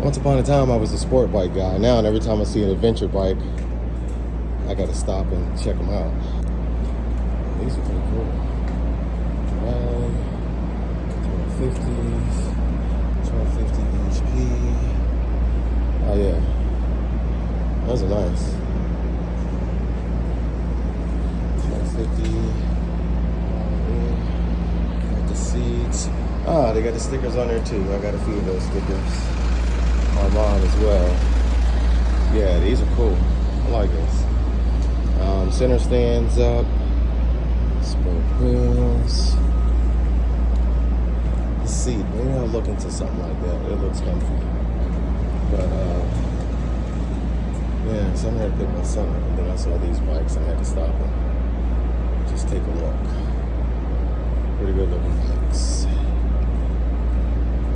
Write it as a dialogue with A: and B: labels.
A: Once upon a time, I was a sport bike guy. Now, and every time I see an adventure bike, I gotta stop and check them out. These are pretty cool. 1250s, 1250 HP. Oh yeah, those are nice. 1250. Got the seats. Ah, they got the stickers on there too. I got a few of those stickers on mine as well. Yeah, these are cool. I like this. Center stands up. Spoke wheels. The seat. Maybe I'll look into something like that. It looks comfy. But yeah, so I'm here to pick my son up, and then I saw these bikes. I had to stop and just take a look. Pretty good looking bikes.